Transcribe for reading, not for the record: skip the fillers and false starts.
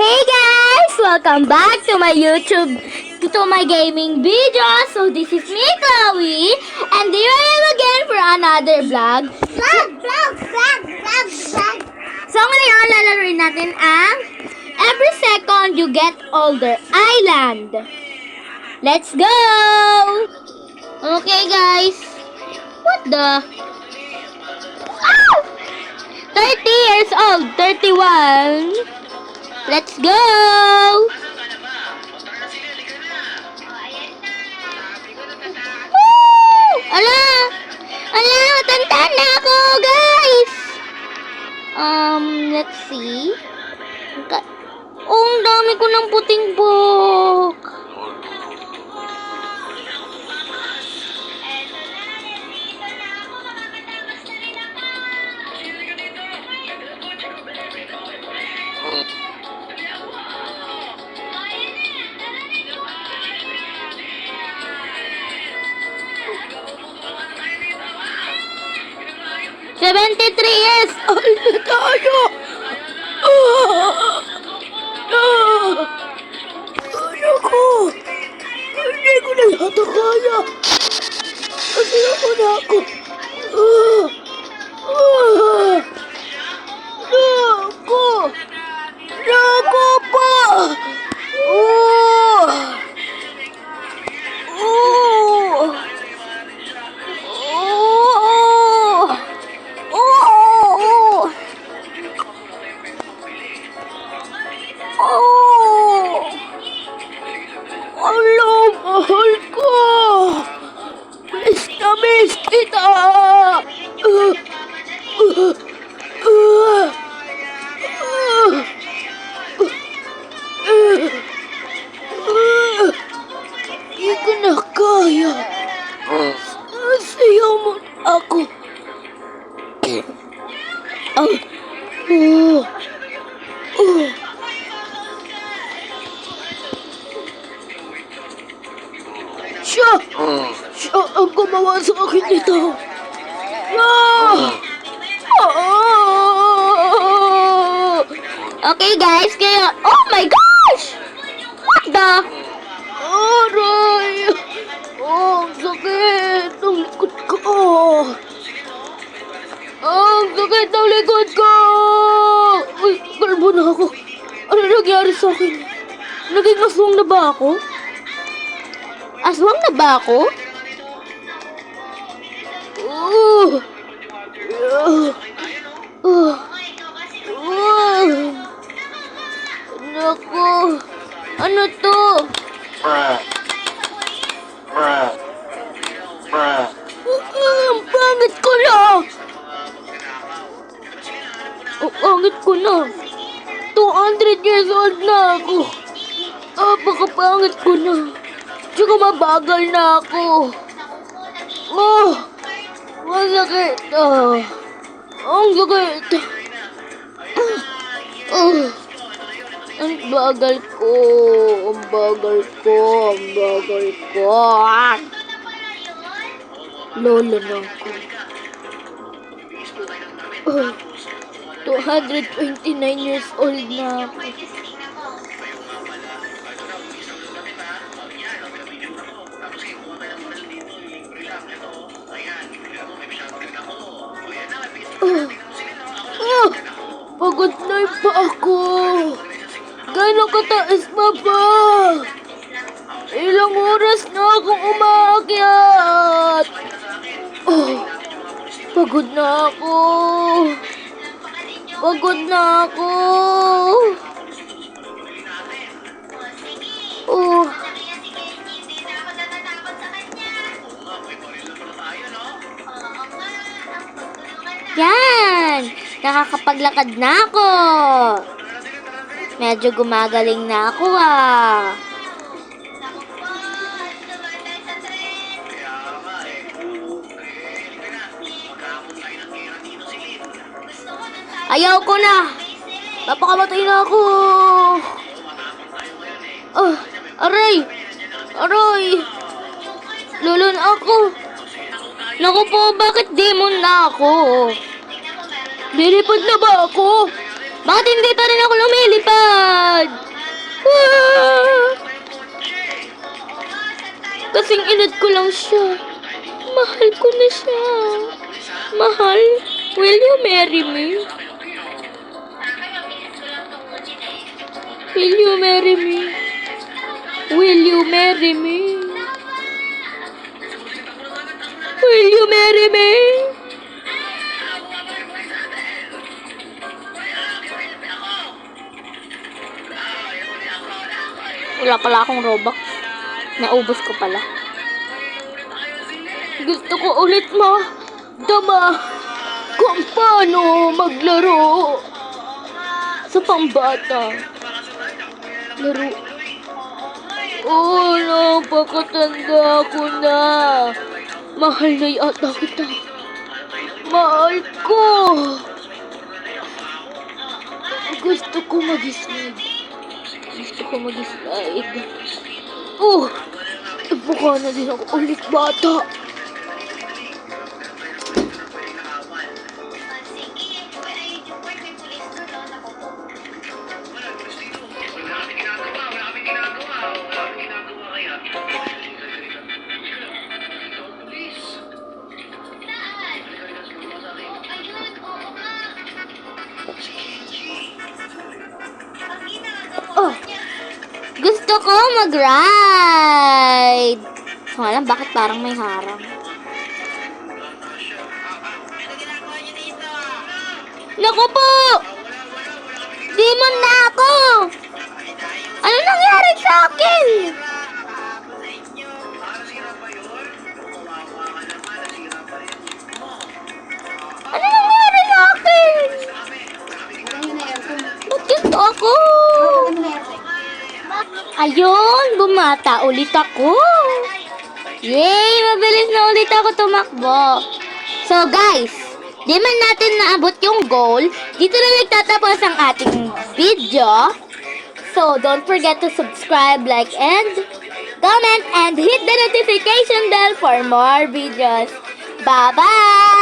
Hey guys! Welcome back to my YouTube, to my gaming video. So this is me, Chloe, and here I am again for another vlog. So ngayon, lalaroin natin ang Every Second You Get Older Island. Let's go! Okay guys. What the? Ah! 30 years old, 31. Let's go! Woo! Ala! Ala! Matanda na ako, guys! Let's see. Oh, ang dami ko ng puting buhok. '73 years old na tayo! Ano ko? Hindi ko na yata kaya. Kasi ako na ako. Naku pa! Mahal ko! Miss na miss kita! Hindi ko na kaya. Sasayaw mo ako. Siya ang gumawa sa akin nito. Okay guys, kaya... Oh my gosh! What the? Aray! Oh, ang sakit! Ang likod ko! Ang sakit ng likod ko! Uy, kalbo na ako. Ano nangyari sa akin? Naging aswang na ba ako? Aswang na ba ako? Naku, ano to? Ang pangit ko na! Ang pangit ko na! 200 years old na ako! Pagkapangit ko na! Tsaka mabagal na ako. Ang sakit. Ang sakit. Ang bagal ko. Ang bagal ko. Ang bagal ko. Lolo na ako. 229 years old na ako. Pagod na pa ako. Gano'ng kataas pa ba? Ilang oras na akong umaakyat. Pagod na ako. Pagod na ako. Yan! Nakakapaglakad na ako. Medyo gumagaling na ako Ayaw ko na. Napakamatay na ako. Aray! Aray! Lolo na ako. Naku po, bakit demon na ako? Lilipad na ba ako? Bakit hindi pa rin ako lumilipad? Ah! Kasing inad ko lang siya. Mahal ko na siya. Mahal, will you marry me? Will you marry me? Will you marry me? Will you marry me? Wala pala akong Robux. Naubos ko pala. Gusto ko ulit dama kung paano maglaro sa pambata. Laro. Oh, napakatanda ko na. Mahal na yata kita. Mahal ko. Gusto ko mag-slide. Oh, mukha na din ako ulit bata. Oh, gusto ko mag-ride. Wala, bakit parang may harang? Naku po! Demon na ako! Ano nangyari sa akin? Ano nangyari sa akin? Ba't ganito ako? Ayun, bumata ulit ako. Yay, mabilis na ulit ako tumakbo. So guys, di man natin naabot yung goal, dito na nagtatapos ang ating video. So don't forget to subscribe, like, and comment, and hit the notification bell for more videos. Bye-bye!